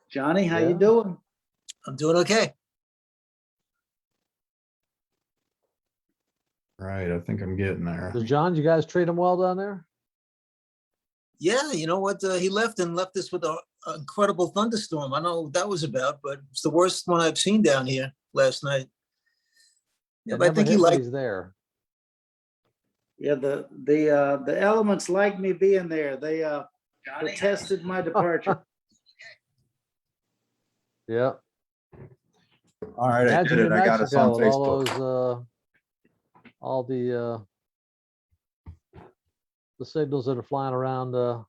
Johnny, how Yeah. you doing? I'm doing okay. Right, I think I'm getting there. Does John, you guys treat him well down there? Yeah, you know what? He left us with an incredible thunderstorm. I know what that was about, but it's the worst one I've seen down here last night. Yeah, It but I never think he hit when liked. he's there. Yeah, the elements like me being there. They protested my departure. Yeah. All right, I Imagine did it. in I got us Mexico on with all Facebook. those, all the signals that are flying around, the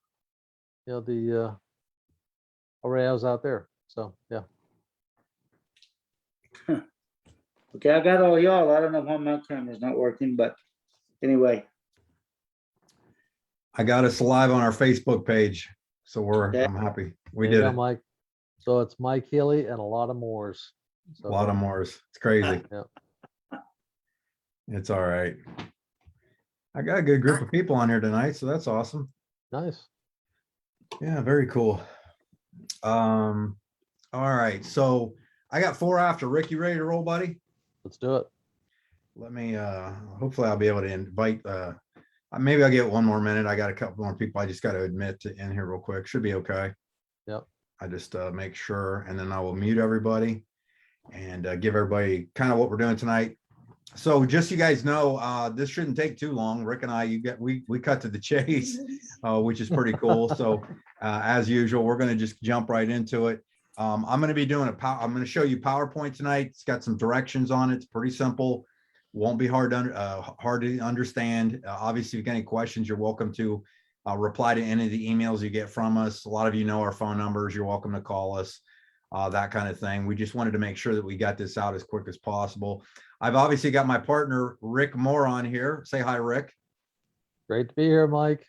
arrays out there. So, yeah. Okay, I got all y'all. I don't know why my camera's not working, but anyway. I got us live on our Facebook page, so Okay. I'm happy. We There you did go, it. Mike. So it's Mike Healy and a lot of Moors. A lot of Moors. It's crazy. Yeah. It's all right. I got a good group of people on here tonight, so that's awesome. Nice. Yeah, very cool. All right, so I got 4 after. Rick, you ready to roll, buddy? Let's do it. Let me hopefully I'll be able to invite maybe I'll get 1 more minute. I got a couple more people I just got to admit to in here real quick. Should be okay. Yep. I just make sure, and then I will mute everybody and give everybody kind of what we're doing tonight. So just so you guys know, this shouldn't take too long. Rick and I, we cut to the chase, which is pretty cool. So as usual, we're going to just jump right into it. I'm going to be doing I'm going to show you PowerPoint tonight. It's got some directions on it. It's pretty simple. Won't be hard to understand. Obviously, if you got any questions, you're welcome to reply to any of the emails you get from us. A lot of you know our phone numbers. You're welcome to call us, that kind of thing. We just wanted to make sure that we got this out as quick as possible. I've obviously got my partner, Rick Moore, on here. Say hi, Rick. Great to be here, Mike.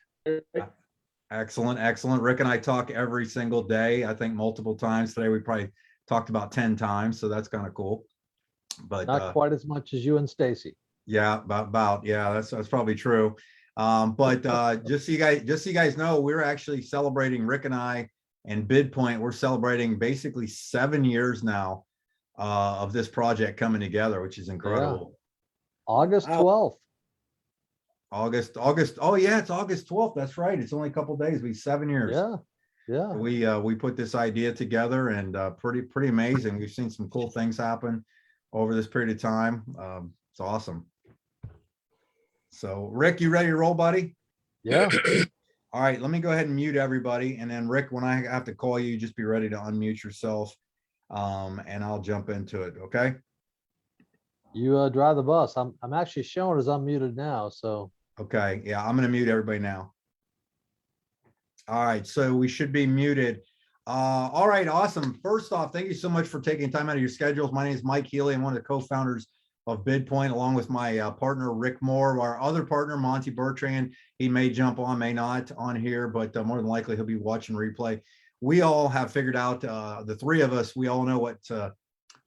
Excellent, excellent. Rick and I talk every single day. I think multiple times. Today we probably talked about 10 times, so that's kind of cool. But not quite as much as you and Stacy. Yeah, yeah, that's probably true. But just so you guys know, we're actually celebrating, Rick and I and Bidpoint, we're celebrating basically 7 years now of this project coming together, which is incredible. Yeah. August 12th. August. Oh yeah, it's August 12th. That's right. It's only a couple days. 7 years. Yeah. Yeah. We put this idea together, and pretty amazing. We've seen some cool things happen over this period of time. It's awesome. So Rick, you ready to roll, buddy? Yeah. All right, let me go ahead and mute everybody. And then Rick, when I have to call you, just be ready to unmute yourself. And I'll jump into it. Okay. You drive the bus. I'm actually showing as unmuted now. So okay. Yeah, I'm gonna mute everybody now. All right, so we should be muted. All right, awesome. First off, thank you so much for taking time out of your schedules. My name is Mike Healy. I'm one of the co-founders of Bidpoint, along with my partner, Rick Moore. Our other partner, Monty Bertrand, he may jump on, may not on here, but more than likely he'll be watching replay. We all have figured out, the 3 of us, we all know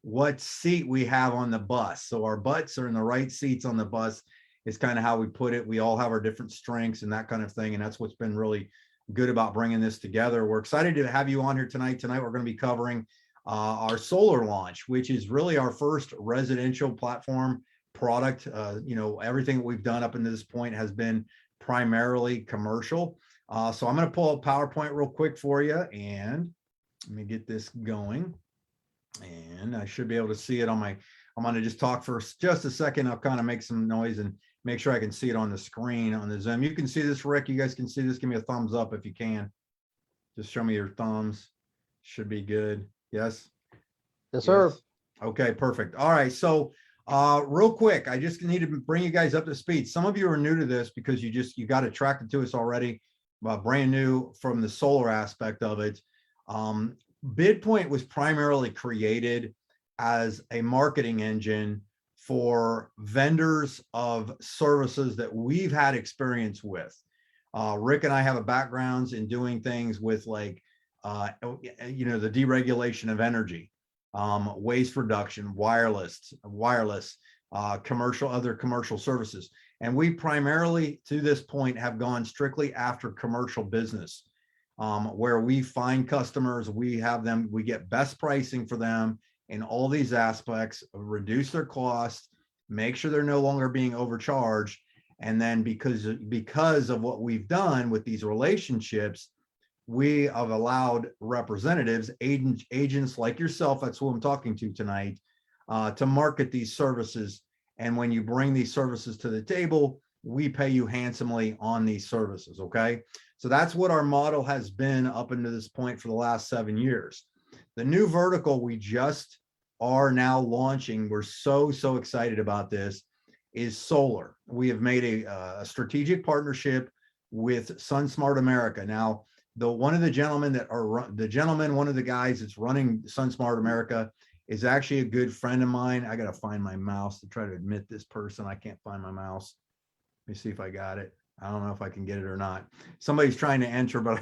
what seat we have on the bus. So our butts are in the right seats on the bus is kind of how we put it. We all have our different strengths and that kind of thing. And that's what's been really good about bringing this together. We're excited to have you on here tonight. Tonight, we're going to be covering our solar launch, which is really our first residential platform product. Everything that we've done up until this point has been primarily commercial. So I'm going to pull up PowerPoint real quick for you, and let me get this going. And I should be able to see it on my, I'm going to just talk for just a second. I'll kind of make some noise and make sure I can see it on the screen on the Zoom. You can see this, Rick. You guys can see this. Give me a thumbs up if you can. Just show me your thumbs. Should be good. Yes. yes, sir. Okay, perfect. All right. So real quick, I just need to bring you guys up to speed. Some of you are new to this because you got attracted to us already, brand new from the solar aspect of it. Bidpoint was primarily created as a marketing engine for vendors of services that we've had experience with. Rick and I have a backgrounds in doing things with the deregulation of energy, waste reduction, wireless, other commercial services. And we primarily, to this point, have gone strictly after commercial business. where we find customers, we get best pricing for them in all these aspects, reduce their costs, make sure they're no longer being overcharged. And then because of what we've done with these relationships, we have allowed representatives, agents like yourself, that's who I'm talking to tonight, to market these services. And when you bring these services to the table, we pay you handsomely on these services, okay? So that's what our model has been up until this point for the last 7 years. The new vertical we just are now launching, we're so excited about this, is solar. We have made a strategic partnership with SunSmart America. Now, one of the guys that's running SunSmart America is actually a good friend of mine. I got to find my mouse to try to admit this person. I can't find my mouse. Let me see if I got it. I don't know if I can get it or not. Somebody's trying to enter, but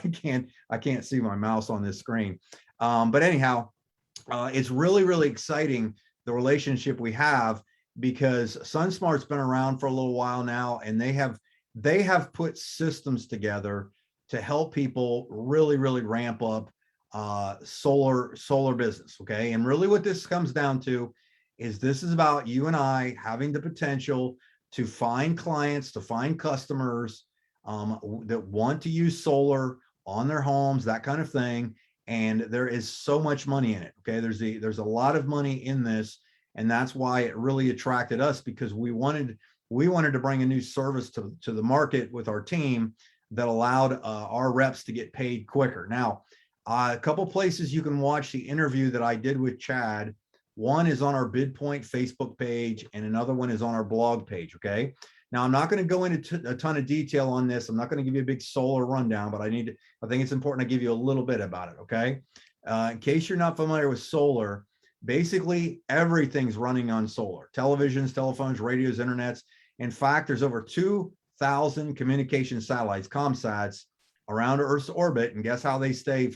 I can't see my mouse on this screen. But anyhow, it's really exciting, the relationship we have, because SunSmart's been around for a little while now, and they have put systems together to help people really ramp up solar business. Okay. And really what this comes down to is this is about you and I having the potential to find clients, to find customers that want to use solar on their homes, that kind of thing. And there is so much money in it. Okay. There's a lot of money in this. And that's why it really attracted us, because we wanted to bring a new service to the market with our team that allowed our reps to get paid quicker. Now, a couple places you can watch the interview that I did with Chad. One is on our Bidpoint Facebook page, and another one is on our blog page. Okay. Now, I'm not going to go into a ton of detail on this. I'm not going to give you a big solar rundown, but I think it's important to give you a little bit about it. Okay. In case you're not familiar with solar, basically everything's running on solar: televisions, telephones, radios, internets. In fact, there's over 2,000 communication satellites, ComSats, around Earth's orbit. And guess how they stay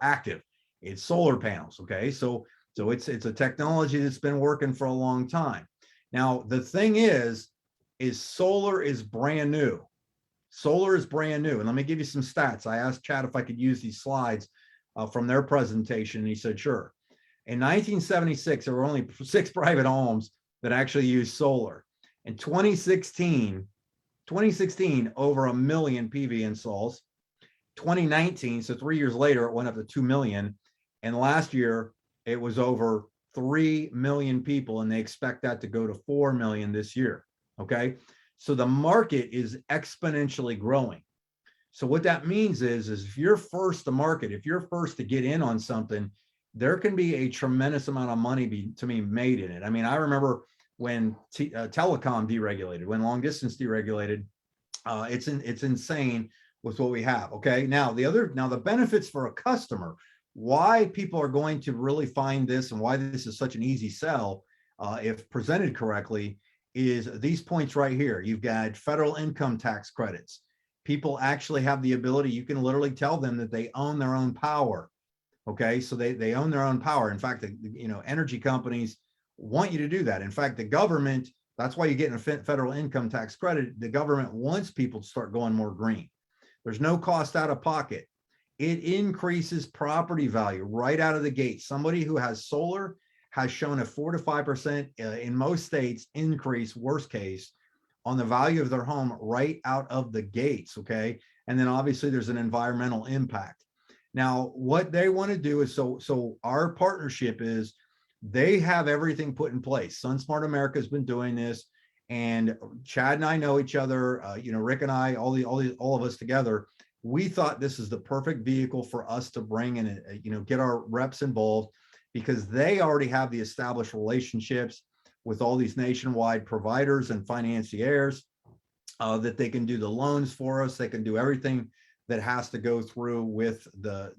active? It's solar panels. Okay. So it's a technology that's been working for a long time. Now, the thing is solar is brand new. Solar is brand new. And let me give you some stats. I asked Chad if I could use these slides from their presentation, and he said, sure. In 1976, there were only 6 private homes that actually used solar. In 2016, over 1 million PV installs. 2019, so 3 years later, it went up to 2 million. And last year, it was over 3 million people, and they expect that to go to 4 million this year. Okay. So the market is exponentially growing. So what that means is if you're first to market, if you're first to get in on something, there can be a tremendous amount of money to be made in it. I mean, I remember when telecom deregulated, when long distance deregulated, it's insane with what we have. Okay. Now the benefits for a customer, why people are going to really find this and why this is such an easy sell, if presented correctly, is these points right here. You've got federal income tax credits. People actually have the ability, you can literally tell them that they own their own power. Okay, so they own their own power. In fact, energy companies want you to do that. In fact, the government, that's why you get a federal income tax credit. The government wants people to start going more green. There's no cost out of pocket. It increases property value right out of the gate. Somebody who has solar has shown a 4 to 5% in most states increase, worst case, on the value of their home right out of the gates. Okay, and then obviously there's an environmental impact. Now, what they want to do is, so our partnership is they have everything put in place. SunSmart America has been doing this, and Chad and I know each other. Rick and I, all of us together. We thought this is the perfect vehicle for us to bring in, get our reps involved, because they already have the established relationships with all these nationwide providers and financiers that they can do the loans for us. They can do everything that has to go through with the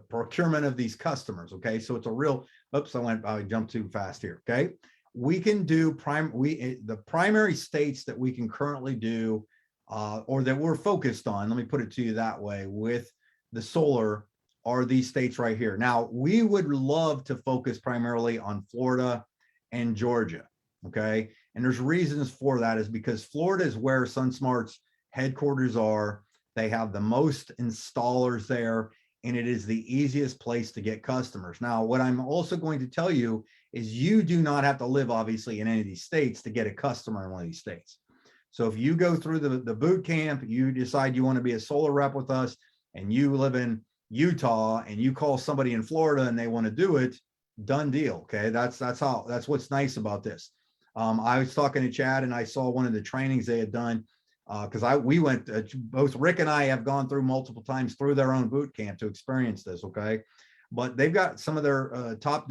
procurement of these customers. Okay, so it's a real. Oops, I jumped too fast here. Okay, we can do the primary states that we can currently do, or that we're focused on. Let me put it to you that way. With the solar, are these states right here. Now, we would love to focus primarily on Florida and Georgia. Okay, and there's reasons for that, is because Florida is where SunSmart's headquarters are. They have the most installers there, and it is the easiest place to get customers. Now, what I'm also going to tell you is you do not have to live, obviously, in any of these states to get a customer in one of these states. So if you go through the boot camp, you decide you want to be a solar rep with us, and you live in Utah, and you call somebody in Florida and they want to do it, done deal. Okay, that's what's nice about this. I was talking to Chad, and I saw one of the trainings they had done, because we went, both Rick and I have gone through multiple times through their own boot camp to experience this. Okay, but they've got some of their top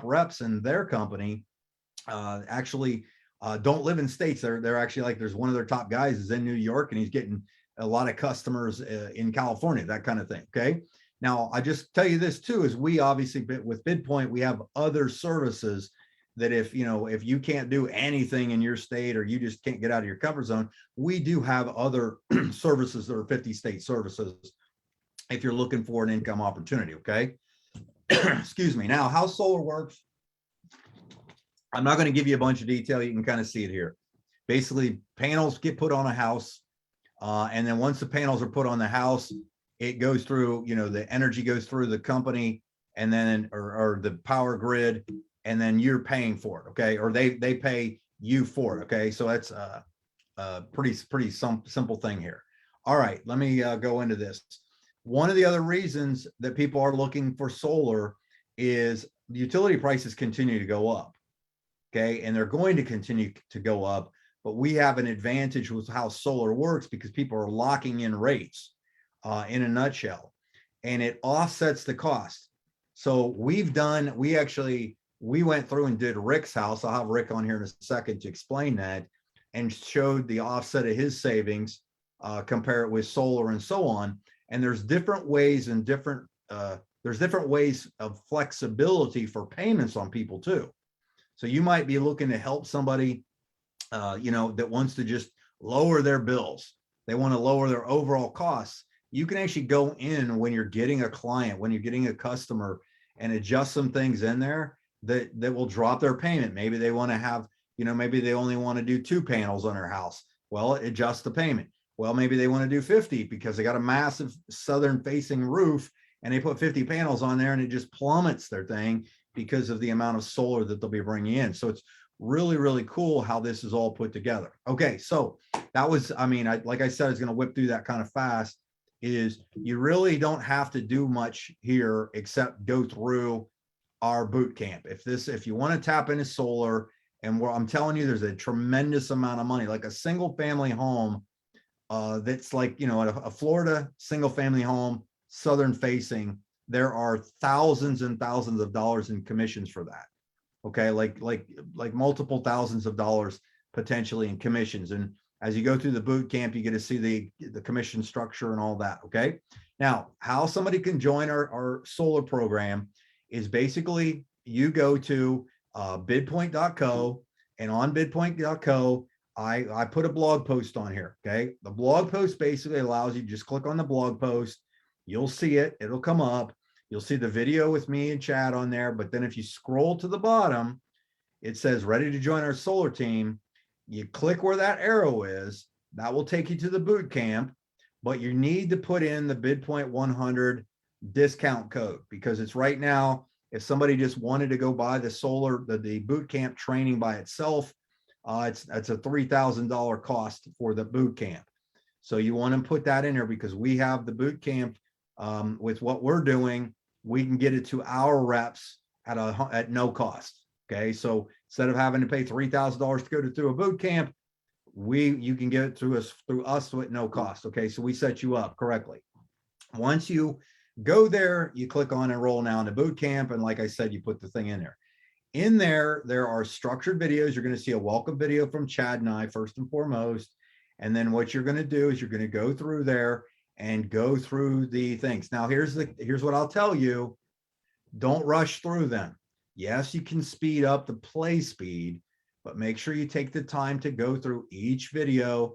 reps in their company actually don't live in states. They're actually, like, there's one of their top guys is in New York, and he's getting a lot of customers in California, that kind of thing. Okay. Now, I just tell you this too, is we obviously, with Bidpoint, we have other services that if you can't do anything in your state, or you just can't get out of your comfort zone, we do have other services that are 50-state services if you're looking for an income opportunity. Okay. Excuse me. Now, how solar works, I'm not going to give you a bunch of detail. You can kind of see it here. Basically, panels get put on a house. And then once the panels are put on the house, it goes through, the energy goes through the company, and then, or the power grid, and then you're paying for it. Okay. Or they pay you for it. Okay. So that's a pretty simple thing here. All right. Let me go into this. One of the other reasons that people are looking for solar is the utility prices continue to go up. Okay. And they're going to continue to go up, but we have an advantage with how solar works because people are locking in rates in a nutshell, and it offsets the cost. So we went through and did Rick's house. I'll have Rick on here in a second to explain that, and showed the offset of his savings, compare it with solar and so on. And there's different ways and there's different ways of flexibility for payments on people too. So you might be looking to help somebody, that wants to just lower their bills. They want to lower their overall costs. You can actually go in when you're getting a client, when you're getting a customer, and adjust some things in there that will drop their payment. Maybe they want to have, maybe they only want to do 2 panels on their house. Well, adjust the payment. Well, maybe they want to do 50 because they got a massive southern facing roof, and they put 50 panels on there, and it just plummets their thing because of the amount of solar that they'll be bringing in. So it's really, really cool how this is all put together. Okay, so that was, like I said, I was going to whip through that kind of fast. Is you really don't have to do much here except go through our boot camp. If you want to tap into solar, and I'm telling you, there's a tremendous amount of money, like a single family home that's like, a Florida single family home, southern facing, there are thousands and thousands of dollars in commissions for that. Okay, like multiple thousands of dollars potentially in commissions. And as you go through the boot camp, you get to see the commission structure and all that. Okay, now how somebody can join our solar program is basically you go to bidpoint.co, and on bidpoint.co, I put a blog post on here. Okay, the blog post basically allows you to just click on the blog post. You'll see it. It'll come up. You'll see the video with me and Chad on there. But then if you scroll to the bottom, it says ready to join our solar team. You click where that arrow is. That will take you to the boot camp. But you need to put in the Bidpoint 100 discount code, because it's right now, if somebody just wanted to go buy the boot camp training by itself, it's a $3,000 cost for the boot camp. So you want to put that in there, because we have the boot camp with what we're doing. We can get it to our reps at no cost. Okay, so instead of having to pay $3,000 to go through a boot camp, you can get it through us at no cost. Okay, so we set you up correctly. Once you go there, you click on Enroll Now in the boot camp, and like I said, you put the thing in there. In there are structured videos. You're going to see a welcome video from Chad and I first and foremost, and then what you're going to do is you're going to go through there and go through the things. Now, here's what I'll tell you: don't rush through them. Yes, you can speed up the play speed, but make sure you take the time to go through each video,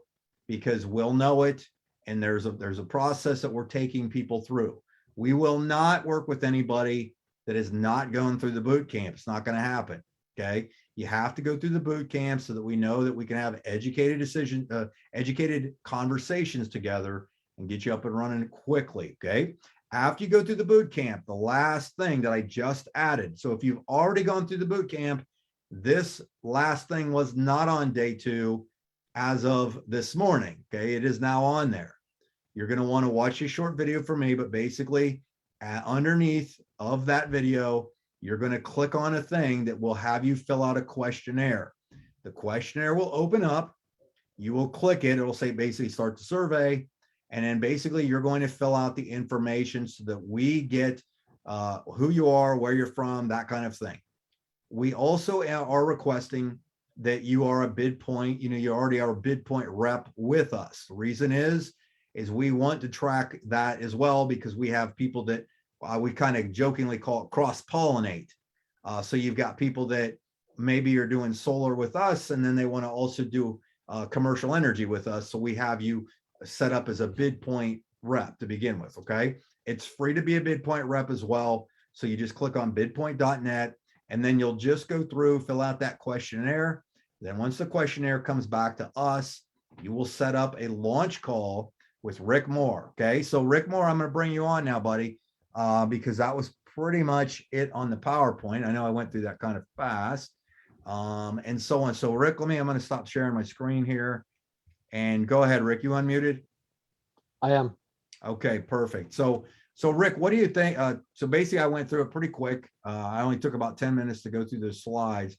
because we'll know it. And there's a process that we're taking people through. We will not work with anybody that is not going through the boot camp. It's not going to happen. Okay. You have to go through the boot camp so that we know that we can have educated conversations together and get you up and running quickly, okay? After you go through the boot camp, the last thing that I just added. So if you've already gone through the boot camp, this last thing was not on day 2 as of this morning, okay? It is now on there. You're going to want to watch a short video for me, but basically underneath of that video, you're going to click on a thing that will have you fill out a questionnaire. The questionnaire will open up. You will click it. It'll say basically start the survey. And then basically you're going to fill out the information so that we get who you are, where you're from, that kind of thing. We also are requesting that you are a Bidpoint, you already are a Bidpoint rep with us. The reason is we want to track that as well, because we have people that we kind of jokingly call it cross-pollinate. So you've got people that maybe you're doing solar with us, and then they want to also do commercial energy with us. So we have you set up as a Bidpoint rep to begin with, okay? It's free to be a Bidpoint rep as well. So you just click on bidpoint.net, and then you'll just go through, fill out that questionnaire. Then once the questionnaire comes back to us, you will set up a launch call with Rick Moore, okay? So Rick Moore, I'm going to bring you on now, buddy, because that was pretty much it on the PowerPoint. I know I went through that kind of fast, and so on. So Rick, I'm going to stop sharing my screen here, and go ahead, Rick. You unmuted? I am. Okay, perfect. So Rick, what do you think? So basically I went through it pretty quick. I only took about 10 minutes to go through the slides,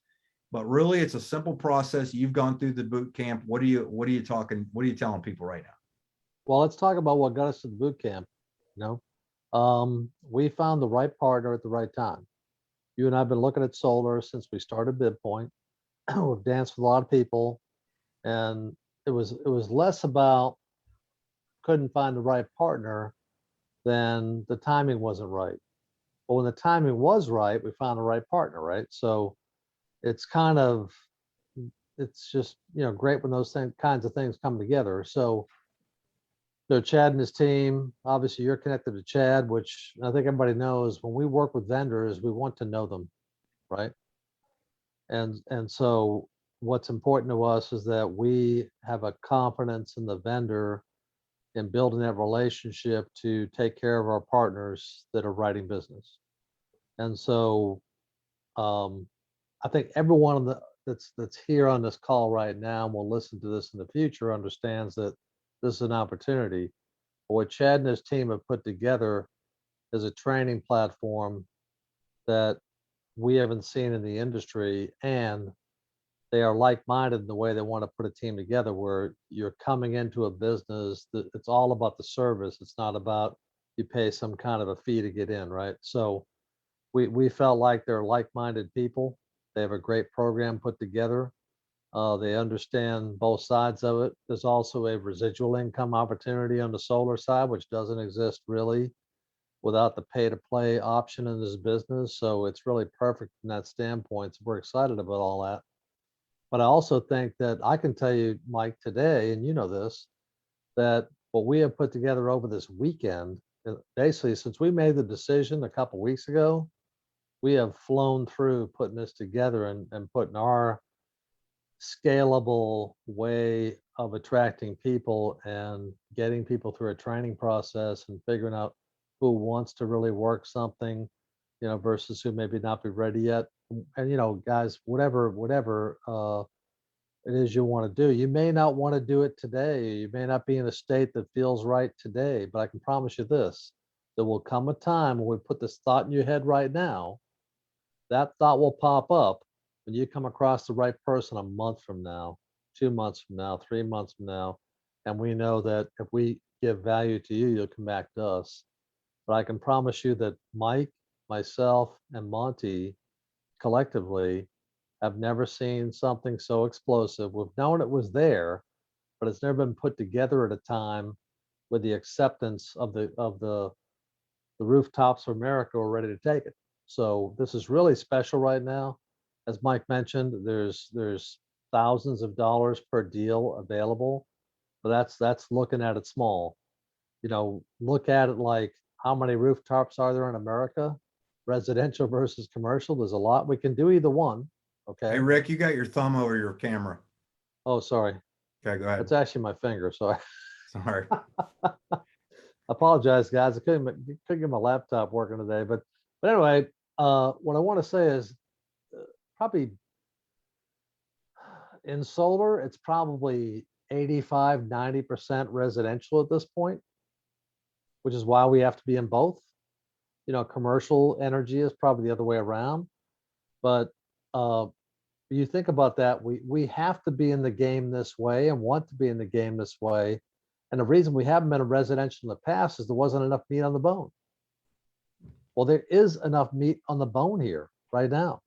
but really it's a simple process. You've gone through the boot camp. What are you telling people right now? Well, let's talk about what got us to the boot camp. We found the right partner at the right time. You and I have been looking at solar since we started Bidpoint. We've danced with a lot of people, and it was less about couldn't find the right partner than the timing wasn't right. But when the timing was right, we found the right partner, right? So it's just great when those kinds of things come together. So Chad and his team, obviously you're connected to Chad, which I think everybody knows. When we work with vendors, we want to know them, right? And so what's important to us is that we have a confidence in the vendor in building that relationship to take care of our partners that are writing business. And so I think everyone that's here on this call right now and will listen to this in the future understands that this is an opportunity. But what Chad and his team have put together is a training platform that we haven't seen in the industry, and they are like-minded in the way they want to put a team together, where you're coming into a business that it's all about the service. It's not about you pay some kind of a fee to get in, right? So we felt like they're like-minded people. They have a great program put together. They understand both sides of it. There's also a residual income opportunity on the solar side, which doesn't exist really without the pay-to-play option in this business. So it's really perfect from that standpoint. So we're excited about all that. But I also think that I can tell you, Mike, today, and you know this, that what we have put together over this weekend, basically since we made the decision a couple of weeks ago, we have flown through putting this together and putting our scalable way of attracting people and getting people through a training process and figuring out who wants to really work something, versus who maybe not be ready yet. And guys, whatever it is you want to do, you may not want to do it today. You may not be in a state that feels right today, but I can promise you this: there will come a time when we put this thought in your head right now. That thought will pop up when you come across the right person a month from now, 2 months from now, 3 months from now, and we know that if we give value to you, you'll come back to us. But I can promise you that Mike, myself, and Monty collectively have never seen something so explosive. We've known it was there, but it's never been put together at a time with the acceptance of the rooftops of America are ready to take it. So this is really special right now. As Mike mentioned, there's thousands of dollars per deal available, but that's looking at it small. Look at it like, how many rooftops are there in America? Residential versus commercial. There's a lot. We can do either one. Okay. Hey, Rick, you got your thumb over your camera. Oh, sorry. Okay, go ahead. It's actually my finger. Sorry. Sorry. Apologize, guys. I couldn't get my laptop working today, but anyway, what I want to say is probably in solar, it's probably 85, 90% residential at this point, which is why we have to be in both. You know, commercial energy is probably the other way around. But you think about that, we have to be in the game this way and want to be in the game this way. And the reason we haven't been in residential in the past is there wasn't enough meat on the bone. Well, there is enough meat on the bone here right now.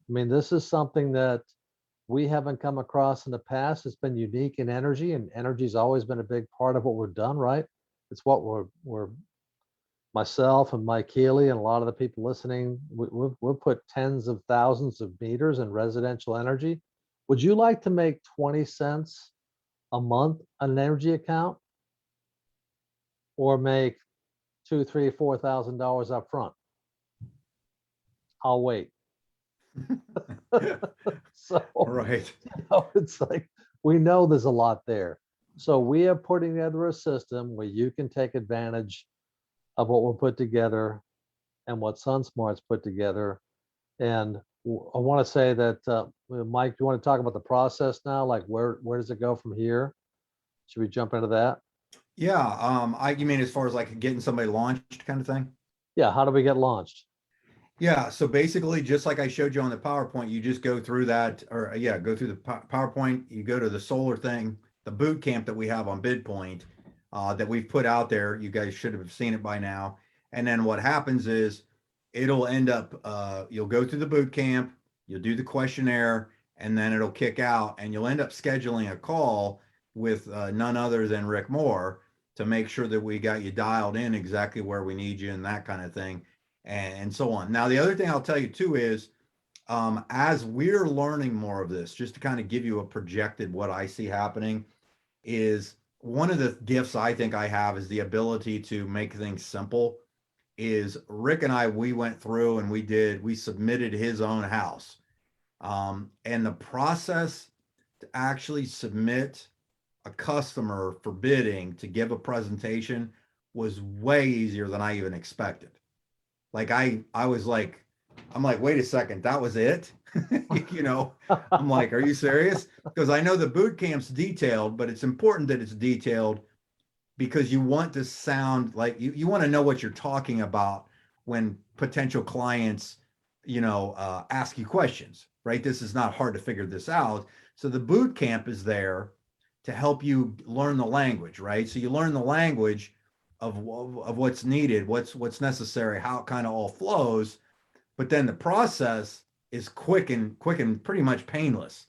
I mean, this is something that we haven't come across in the past. It's been unique in energy, and energy's always been a big part of what we've done, right? It's what we're myself and Mike Healy and a lot of the people listening, we've put tens of thousands of meters in residential energy. Would you like to make 20 cents a month on an energy account, or make $2,000, $3,000, $4,000 up front? I'll wait. So Right. you know, it's like, we know there's a lot there. So we are putting together a system where you can take advantage of what we'll put together and what SunSmart's put together. And I want to say that, Mike, do you want to talk about the process now? Like where does it go from here? Should we jump into that? Yeah, you mean as far as like getting somebody launched kind of thing? Yeah, how do we get launched? Yeah, so basically, just like I showed you on the PowerPoint, you just go through that, or yeah, go through the PowerPoint, you go to the solar thing, the boot camp that we have on Bidpoint, that we've put out there. You guys should have seen it by now. And then what happens is it'll end up, you'll go through the boot camp, you'll do the questionnaire, and then it'll kick out, and you'll end up scheduling a call with none other than Rick Moore to make sure that we got you dialed in exactly where we need you and that kind of thing, and so on. Now, the other thing I'll tell you too is, as we're learning more of this, just to kind of give you a projected what I see happening, is one of the gifts I think I have is the ability to make things simple. Is Rick and I, we went through and we submitted his own house. And the process to actually submit a customer for bidding to give a presentation was way easier than I even expected. Like I'm like, wait a second, that was it? You know, I'm like, are you serious? Because I know the boot camp's detailed, but it's important that it's detailed because you want to sound like you want to know what you're talking about when potential clients, you know, ask you questions, right? This is not hard to figure this out. So the boot camp is there to help you learn the language, right? So you learn the language of what's needed, what's necessary, how it kind of all flows. But then the process is quick and pretty much painless.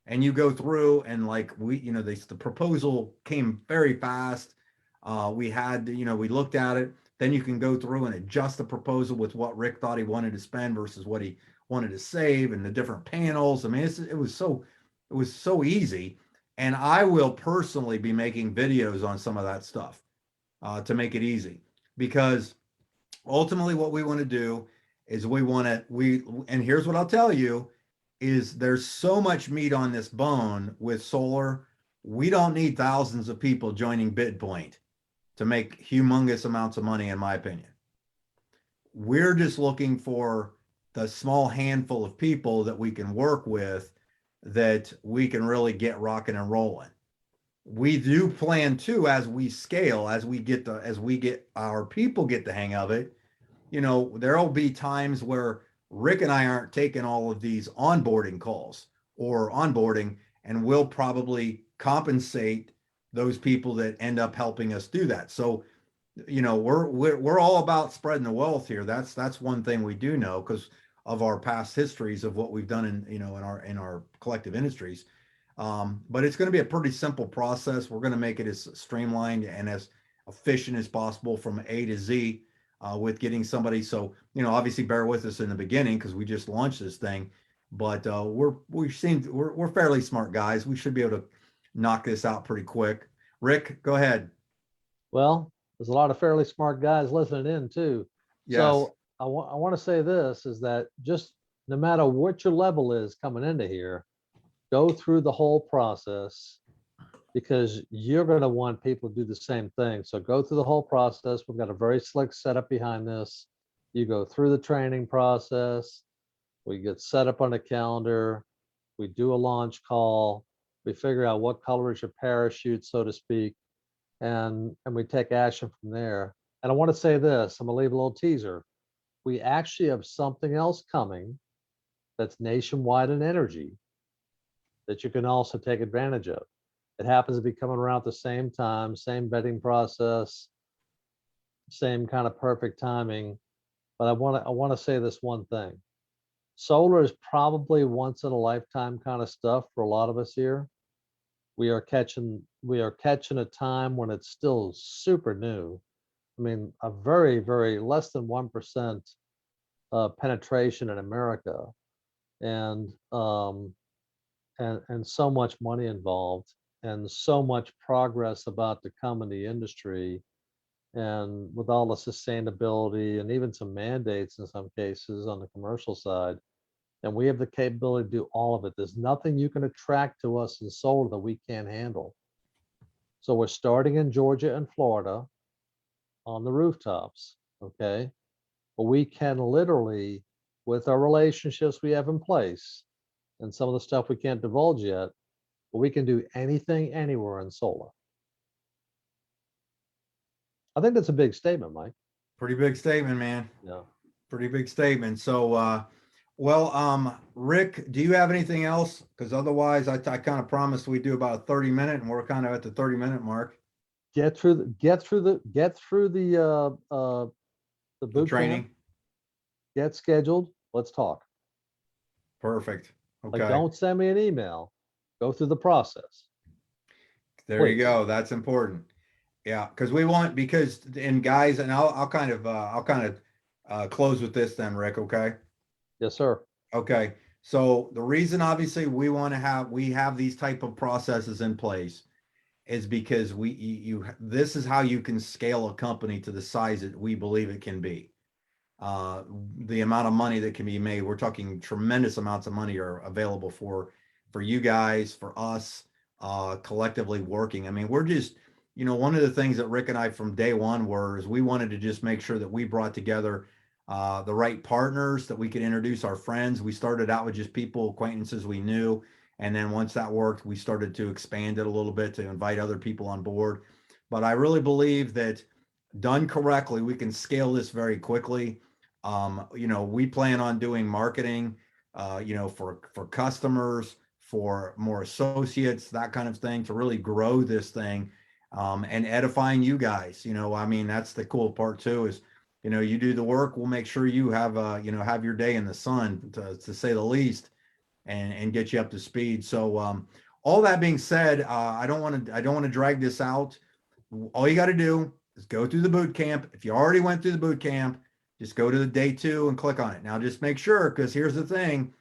And you go through and like the proposal came very fast. We had, we looked at it. Then you can go through and adjust the proposal with what Rick thought he wanted to spend versus what he wanted to save and the different panels. I mean, it was so easy. And I will personally be making videos on some of that stuff to make it easy, because ultimately what we want to do is and here's what I'll tell you is there's so much meat on this bone with solar. We don't need thousands of people joining Bidpoint to make humongous amounts of money, in my opinion. We're just looking for the small handful of people that we can work with that we can really get rocking and rolling. We do plan to, as we scale, as we get our people get the hang of it, there'll be times where Rick and I aren't taking all of these onboarding calls or onboarding, and we'll probably compensate those people that end up helping us do that. So, we're all about spreading the wealth here. That's one thing we do know because of our past histories of what we've done in our collective industries. But it's going to be a pretty simple process. We're going to make it as streamlined and as efficient as possible from A to Z with getting somebody. So, obviously bear with us in the beginning because we just launched this thing, but we're fairly smart guys. We should be able to knock this out pretty quick. Rick, go ahead. Well, there's a lot of fairly smart guys listening in too. Yes. So I want to say this is that just no matter what your level is coming into here, go through the whole process. because you're going to want people to do the same thing. So go through the whole process. We've got a very slick setup behind this. You go through the training process. We get set up on a calendar. We do a launch call. We figure out what color is your parachute, so to speak, and we take action from there. And I want to say this, I'm gonna leave a little teaser. We actually have something else coming that's nationwide in energy that you can also take advantage of. It happens to be coming around at the same time, same vetting process, same kind of perfect timing. But I want to say this one thing. Solar is probably once in a lifetime kind of stuff for a lot of us here. We are catching a time when it's still super new. I mean, a very, very less than 1% penetration in America, and so much money involved, and so much progress about to come in the industry, and with all the sustainability and even some mandates in some cases on the commercial side. And we have the capability to do all of it. There's nothing you can attract to us in solar that we can't handle. So we're starting in Georgia and Florida on the rooftops, okay? But we can literally, with our relationships we have in place and some of the stuff we can't divulge yet, but we can do anything, anywhere in solar. I think that's a big statement, Mike. Pretty big statement, man. Yeah. Pretty big statement. So, Rick, do you have anything else? Because otherwise, I kind of promised we'd do about a 30-minute, and we're kind of at the 30-minute mark. Get through the The boot training. camp. Get scheduled. Let's talk. Perfect. Like, Okay. don't send me an email. Go through the process. There you please. go. That's important. Yeah, and guys, and I'll kind of close with this then, Rick. Okay. Yes, sir. Okay. So the reason obviously we have these type of processes in place is because this is how you can scale a company to the size that we believe it can be. The amount of money that can be made, we're talking tremendous amounts of money are available for you guys, for us, collectively working. I mean, we're just, one of the things that Rick and I from day one is we wanted to just make sure that we brought together the right partners, that we could introduce our friends. We started out with just people, acquaintances we knew. And then once that worked, we started to expand it a little bit to invite other people on board. But I really believe that done correctly, we can scale this very quickly. We plan on doing marketing, for customers, for more associates, that kind of thing, to really grow this thing, and edifying you guys. I mean, that's the cool part too, is, you do the work, we'll make sure you have, have your day in the sun, to say the least, and get you up to speed. So, all that being said, I don't want to drag this out. All you got to do is go through the boot camp. If you already went through the boot camp, just go to the day 2 and click on it. Now, just make sure, because here's the thing,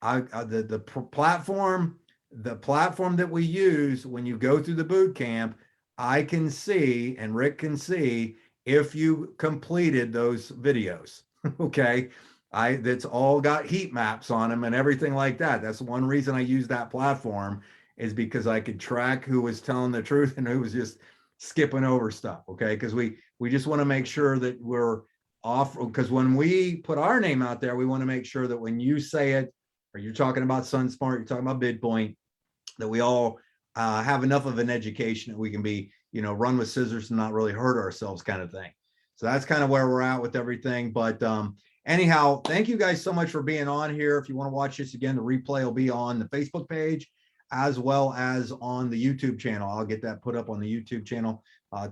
the platform that we use when you go through the boot camp, I can see, and Rick can see, if you completed those videos. Okay. That's all got heat maps on them and everything like that. That's one reason I use that platform, is because I could track who was telling the truth and who was just skipping over stuff. Okay. Because we just want to make sure that we're off, because when we put our name out there, we want to make sure that when you say it, or you're talking about SunSmart, you're talking about Bidpoint, that we all have enough of an education that we can be, run with scissors and not really hurt ourselves, kind of thing. So that's kind of where we're at with everything. But anyhow, thank you guys so much for being on here. If you want to watch this again, the replay will be on the Facebook page as well as on the YouTube channel. I'll get that put up on the YouTube channel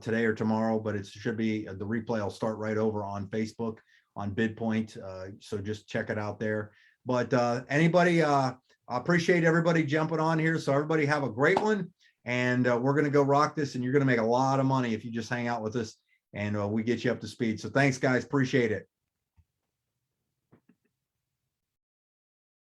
today or tomorrow, but it should be, the replay will start right over on Facebook on Bidpoint. So just check it out there. But anybody, I appreciate everybody jumping on here. So everybody have a great one. And we're going to go rock this, and you're going to make a lot of money if you just hang out with us and we get you up to speed. So thanks, guys. Appreciate it.